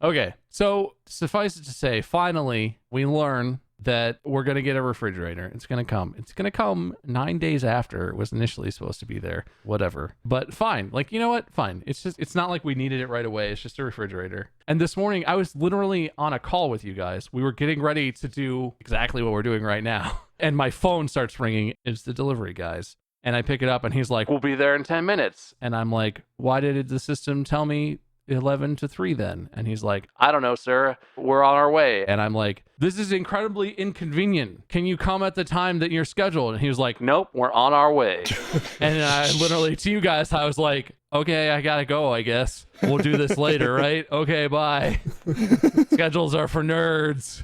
Okay, so suffice it to say, finally, we learn that we're going to get a refrigerator. It's going to come. It's going to come 9 days after it was initially supposed to be there. Whatever. But fine. Like, you know what? Fine. It's not like we needed it right away. It's just a refrigerator. And this morning, I was literally on a call with you guys. We were getting ready to do exactly what we're doing right now. And my phone starts ringing. It's the delivery guys. And I pick it up and he's like, we'll be there in 10 minutes. And I'm like, why did the system tell me 11 to 3 then? And he's like, I don't know, sir. We're on our way. And I'm like, this is incredibly inconvenient. Can you come at the time that you're scheduled? And he was like, nope, we're on our way. And I literally, to you guys, I was like, okay, I gotta go, I guess. We'll do this later, right? Okay, bye. Schedules are for nerds.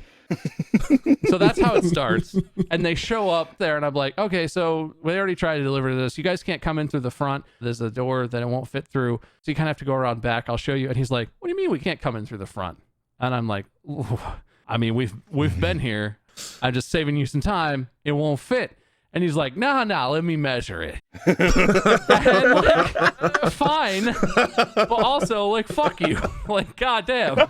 So that's how it starts. And they show up there and I'm like, okay, so we already tried to deliver this. You guys can't come in through the front. There's a door that it won't fit through. So you kind of have to go around back. I'll show you. And he's like, what do you mean we can't come in through the front? And I'm like, ooh. I mean, we've been here. I'm just saving you some time. It won't fit. And he's like, nah, let me measure it. And like, fine. But also, like, fuck you. Like, goddamn.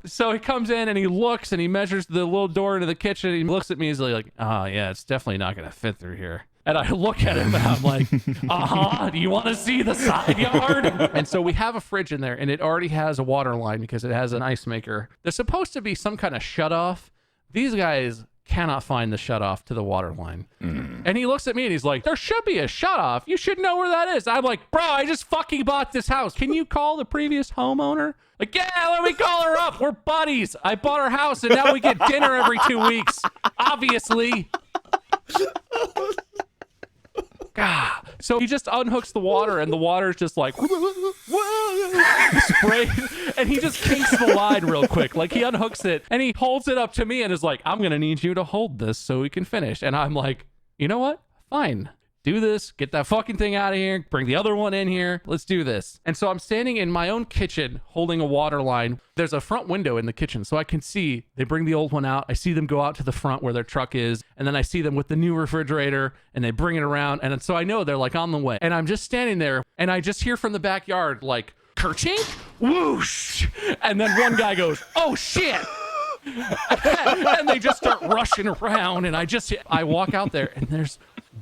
So he comes in and he looks and he measures the little door into the kitchen. And he looks at me. He's like, oh, yeah, it's definitely not going to fit through here. And I look at him and I'm like, do you want to see the side yard? And so we have a fridge in there and it already has a water line because it has an ice maker. There's supposed to be some kind of shutoff. These guys cannot find the shutoff to the water line. And he looks at me and he's like, there should be a shutoff. You should know where that is. I'm like, bro, I just fucking bought this house. Can you call the previous homeowner? Like, yeah, let me call her up. We're buddies. I bought her house and now we get dinner every 2 weeks. Obviously. God. So he just unhooks the water and the water's just like sprayed, and he just kinks the line real quick. Like, he unhooks it and he holds it up to me and is like, I'm gonna need you to hold this so we can finish. And I'm like, you know what? Fine. Do this, get that fucking thing out of here, bring the other one in here, let's do this. And so I'm standing in my own kitchen holding a water line. There's a front window in the kitchen, so I can see they bring the old one out. I see them go out to the front where their truck is, and then I see them with the new refrigerator, and they bring it around, and so I know they're like on the way. And I'm just standing there, and I just hear from the backyard, like, kerchink, whoosh, and then one guy goes, oh shit. And they just start rushing around, and I walk out there, and there's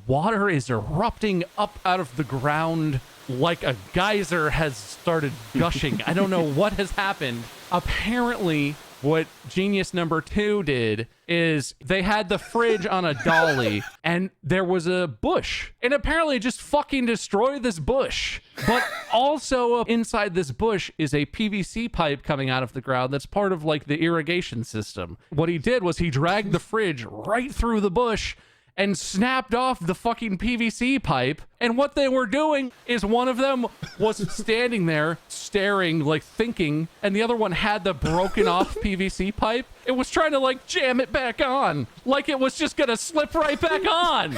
water is erupting up out of the ground like a geyser has started gushing. I don't know what has happened. Apparently, what genius number 2 did is they had the fridge on a dolly and there was a bush. And apparently just fucking destroyed this bush. But also inside this bush is a PVC pipe coming out of the ground that's part of like the irrigation system. What he did was he dragged the fridge right through the bush and snapped off the fucking PVC pipe. And what they were doing is one of them was standing there staring, like thinking, and the other one had the broken off PVC pipe. It was trying to like jam it back on, like it was just gonna slip right back on.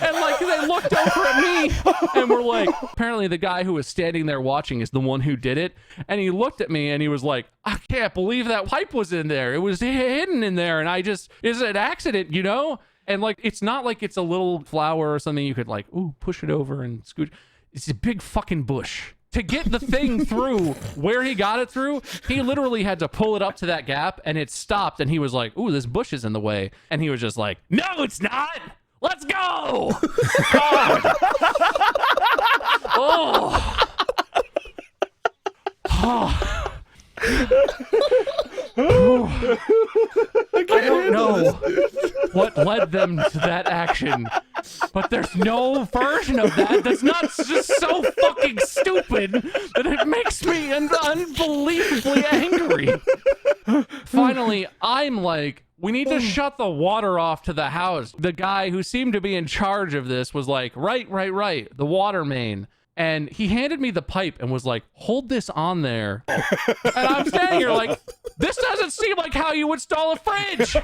And like they looked over at me and were like, apparently the guy who was standing there watching is the one who did it. And he looked at me and he was like, I can't believe that pipe was in there. It was hidden in there. And it's an accident, you know? And like, it's not like it's a little flower or something you could like, ooh, push it over and scoot. It's a big fucking bush. To get the thing through where he got it through, he literally had to pull it up to that gap and it stopped. And he was like, ooh, this bush is in the way. And he was just like, no, it's not. Let's go. God. Oh. Oh. I don't know what led them to that action, but there's no version of that that's not just so fucking stupid that it makes me unbelievably angry. Finally, I'm like, we need to shut the water off to the house. The guy who seemed to be in charge of this was like, right, the water main. And he handed me the pipe and was like, hold this on there. And I'm standing here like, this doesn't seem like how you install a fridge.